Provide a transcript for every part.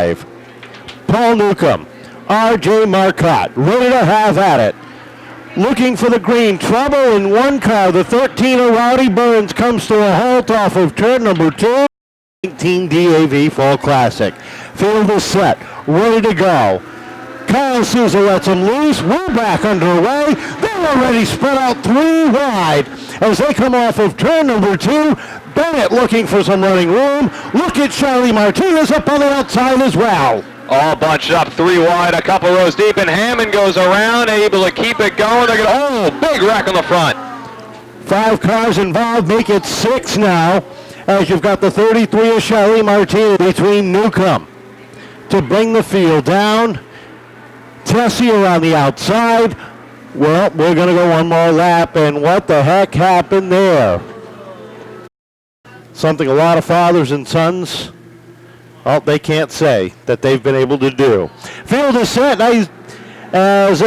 5. Paul Newcomb, R.J. Marcotte, ready to have at it. Looking for the green, trouble in one car. The 13 of Rowdy Burns comes to a halt off of turn number 2. 19 DAV Fall Classic. Field is set, ready to go. Kyle Souza lets him loose. We're back underway. They're already spread out 3 wide as they come off of turn number 2. Bennett looking for some running room. Look at Charlie Martinez up on the outside as well. All bunched up 3 wide, a couple rows deep, and Hammond goes around, able to keep it going. They're going to, big wreck on the front. 5 cars involved, make it 6 now, as you've got the 33 of Charlie Martinez between Newcomb to bring the field down. Tessier on the outside. Well, we're going to go one more lap, and what the heck happened there? Something a lot of fathers and sons, well, they can't say that they've been able to do. Field is set as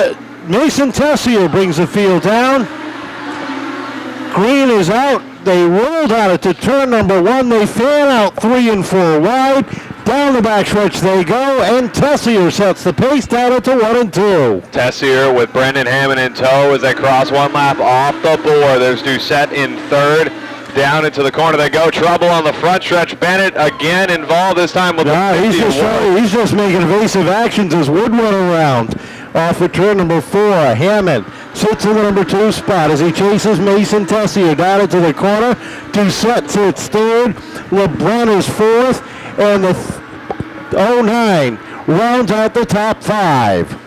Mason Tessier brings the field down. Green is out. They rolled out it to turn number 1. They fan out 3 and 4 wide. Down the backstretch they go, and Tessier sets the pace down to 1 and 2. Tessier with Brendan Hammond in tow as they cross 1 lap off the board. There's Doucette in 3rd. Down into the corner they go. Trouble on the front stretch. Bennett again involved, this time with the 51. He's just making evasive actions as Wood went around. Off of turn number 4, Hammond sits in the number 2 spot as he chases Mason Tessier down into the corner. Doucette sits 3rd. LeBrun is 4th. And the 09 rounds out the top 5.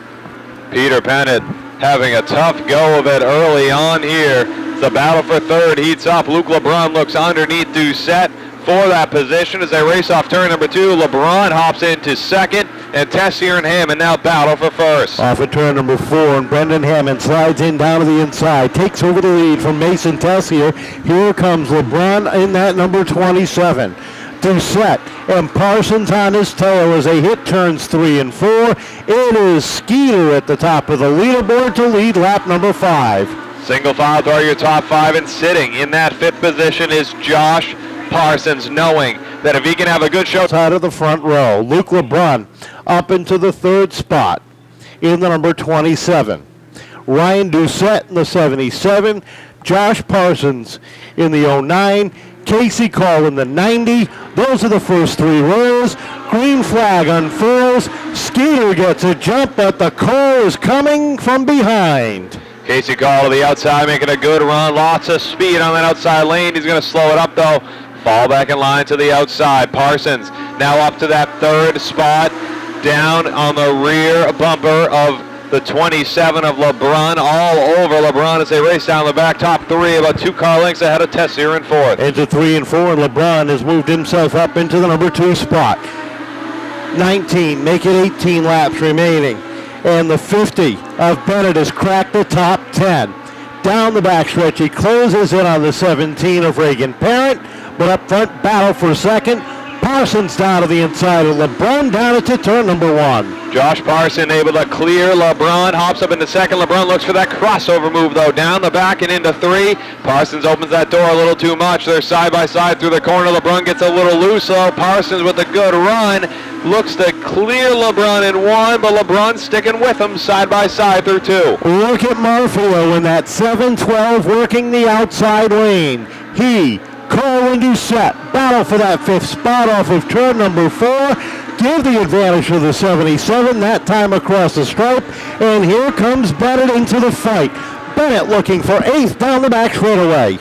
Peter Bennett having a tough go of it early on here. The battle for 3rd heats up. Luke LeBrun looks underneath Doucette for that position as they race off turn number 2. LeBrun hops into 2nd, and Tessier and Hammond now battle for 1st. Off of turn number 4, and Brendan Hammond slides in down to the inside, takes over the lead from Mason Tessier. Here comes LeBrun in that number 27. Doucette and Parsons on his tail as they hit turns 3 and 4. It is Skeeter at the top of the leaderboard to lead lap number 5. Single file through your top 5, and sitting in that 5th position is Josh Parsons, knowing that if he can have a good show out of the front row. Luke LeBrun up into the 3rd spot in the number 27. Ryan Doucette in the 77. Josh Parsons in the 09. Casey Call in the 90. Those are the first 3 rows. Green flag unfurls. Skeeter gets a jump, but the call is coming from behind. Casey Call to the outside, making a good run. Lots of speed on that outside lane. He's going to slow it up, though. Fall back in line to the outside. Parsons now up to that 3rd spot. Down on the rear bumper of the 27 of LeBrun, all over LeBrun as they race down the back. Top 3, about 2 car lengths ahead of Tessier in 4th. Into 3 and 4, and LeBrun has moved himself up into the number 2 spot. 19, make it 18 laps remaining. And the 50 of Bennett has cracked the top 10. Down the backstretch, he closes in on the 17 of Reagan Parent, but up front, battle for 2nd. Parsons down to the inside of LeBrun, down into turn number 1. Josh Parsons able to clear LeBrun, hops up into 2nd. LeBrun looks for that crossover move, though, down the back and into 3. Parsons opens that door a little too much. They're side by side through the corner. LeBrun gets a little loose, though. Parsons with a good run looks to clear LeBrun in 1, but LeBrun sticking with him side by side through 2. Look at Murphy in that 7-12 working the outside lane. He, Cole, and Doucette battle for that 5th spot off of turn number 4. Give the advantage to the 77, that time across the stripe. And here comes Bennett into the fight. Bennett looking for 8th down the back straightaway.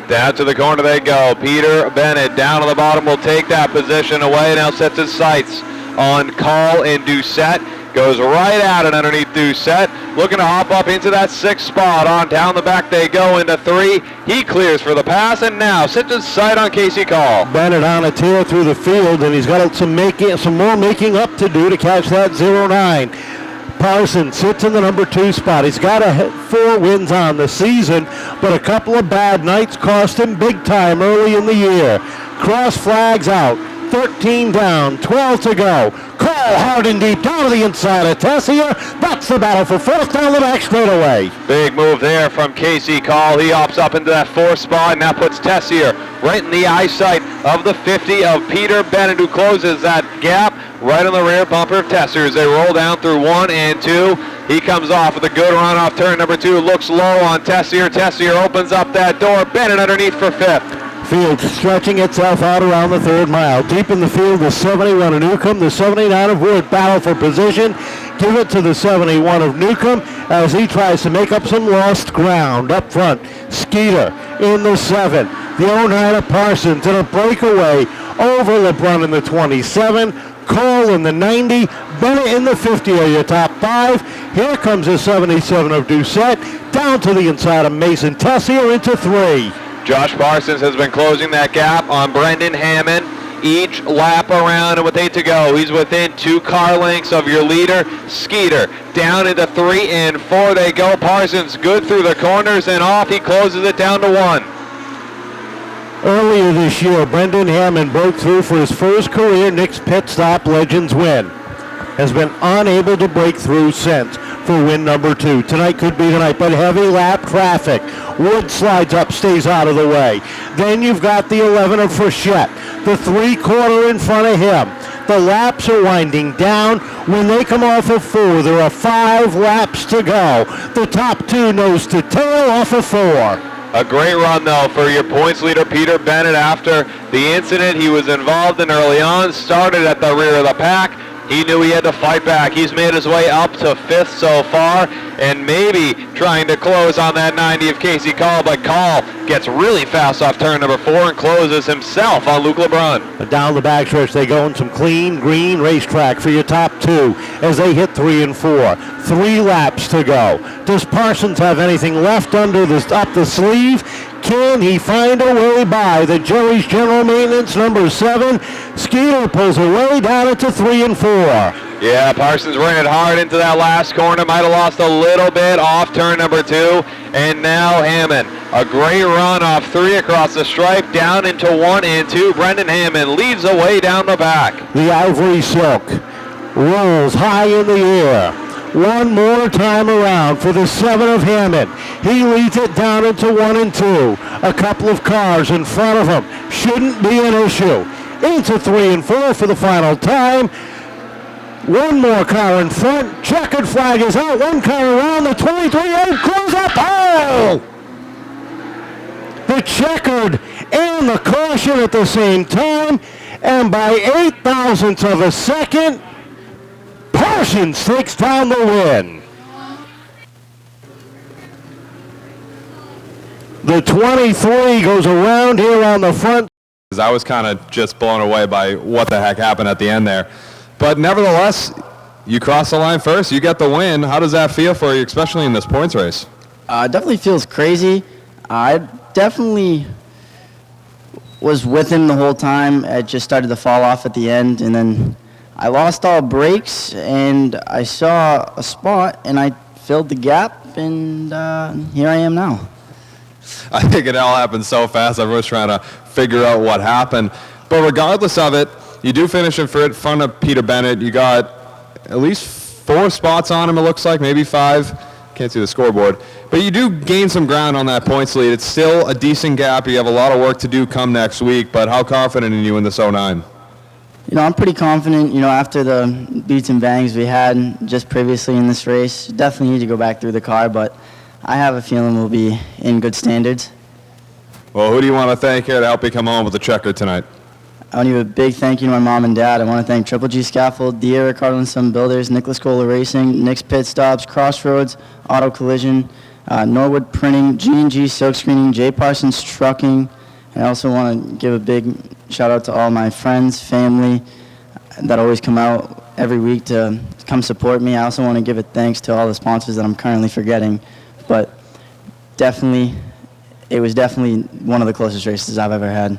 Down to the corner they go. Peter Bennett down on the bottom will take that position away. Now sets his sights on Call and Doucette. Goes right at it underneath Doucette. Looking to hop up into that 6th spot. On down the back they go into 3. He clears for the pass, and now sets his sight on Casey Call. Bennett on a tear through the field, and he's got some more making up to do to catch that 09. Parsons sits in the number 2 spot. He's got 4 wins on the season, but a couple of bad nights cost him big time early in the year. Cross flags out. 13 down, 12 to go. Call hard and deep down to the inside of Tessier. That's the battle for fourth down the back straightaway. Big move there from Casey Call. He hops up into that fourth spot and now puts Tessier right in the eyesight of the 50 of Peter Bennett, who closes that gap right on the rear bumper of Tessier as they roll down through 1 and 2. He comes off with a good run off turn number 2, looks low on Tessier. Tessier opens up that door. Bennett underneath for 5th. Field stretching itself out around the third mile. Deep in the field, the 71 of Newcomb, the 79 of Wood battle for position. Give it to the 71 of Newcomb as he tries to make up some lost ground. Up front, Skeeter in the 7. The 09 of Parsons in a breakaway over LeBrun in the 27. Cole in the 90. Bennett in the 50 are your top 5. Here comes the 77 of Doucette. Down to the inside of Mason Tessier into 3. Josh Parsons has been closing that gap on Brendan Hammond each lap around, and with 8 to go, he's within 2 car lengths of your leader, Skeeter. Down into 3 and 4 they go. Parsons good through the corners and off. He closes it down to 1. Earlier this year, Brendan Hammond broke through for his first career Nick's Pit Stop Legends win. Has been unable to break through since for win number 2. Tonight could be the night, but heavy lap traffic. Wood slides up, stays out of the way. Then you've got the 11 of Frechette, the 3/4 in front of him. The laps are winding down. When they come off of 4, there are 5 laps to go. The top 2 nose to tail off of 4. A great run, though, for your points leader, Peter Bennett, after the incident he was involved in early on. Started at the rear of the pack. He knew he had to fight back. He's made his way up to 5th so far, and maybe trying to close on that 90 of Casey Call, but Call gets really fast off turn number 4 and closes himself on Luke LeBrun. Down the backstretch, they go in some clean green racetrack for your top 2 as they hit 3 and 4. 3 laps to go. Does Parsons have anything left up the sleeve? Can he find a way by the Jerry's General Maintenance number 7? Skeeter pulls away down into 3 and 4. Yeah, Parsons ran it hard into that last corner. Might have lost a little bit off turn number 2. And now Hammond, a great run off 3 across the stripe, down into 1 and 2. Brendan Hammond leads the way down the back. The Ivory Silk rolls high in the air. One more time around for the 7 of Hammond. He leads it down into 1 and 2. A couple of cars in front of him. Shouldn't be an issue. Into 3 and 4 for the final time. One more car in front. Checkered flag is out. One car around the 23. Close up. Oh! The checkered and the caution at the same time. And by 8 thousandths of a second, Parsons takes down the win. The 23 goes around here on the front. I was kind of just blown away by what the heck happened at the end there. But nevertheless, you cross the line first, you get the win. How does that feel for you, especially in this points race? Definitely feels crazy. I definitely was with him the whole time. It just started to fall off at the end, and then I lost all brakes, and I saw a spot, and I filled the gap, and here I am now. I think it all happened so fast. Everyone's trying to figure out what happened. But regardless of it, you do finish in front of Peter Bennett. You got at least 4 spots on him, it looks like, maybe 5. Can't see the scoreboard. But you do gain some ground on that points lead. It's still a decent gap. You have a lot of work to do come next week, but how confident are you in this 09? You know, I'm pretty confident, after the beats and bangs we had just previously in this race. Definitely need to go back through the car, but I have a feeling we'll be in good standards. Well, who do you want to thank here to help you come home with the checker tonight? I want to give a big thank you to my mom and dad. I want to thank Triple G Scaffold, Dier, Ricardo and Son Builders, Nicholas Kohler Racing, Nick's Pit Stops, Crossroads, Auto Collision, Norwood Printing, G&G Silk Screening, J. Parsons Trucking. And I also want to give a big shout out to all my friends, family that always come out every week to come support me. I also want to give a thanks to all the sponsors that I'm currently forgetting. But definitely, it was definitely one of the closest races I've ever had.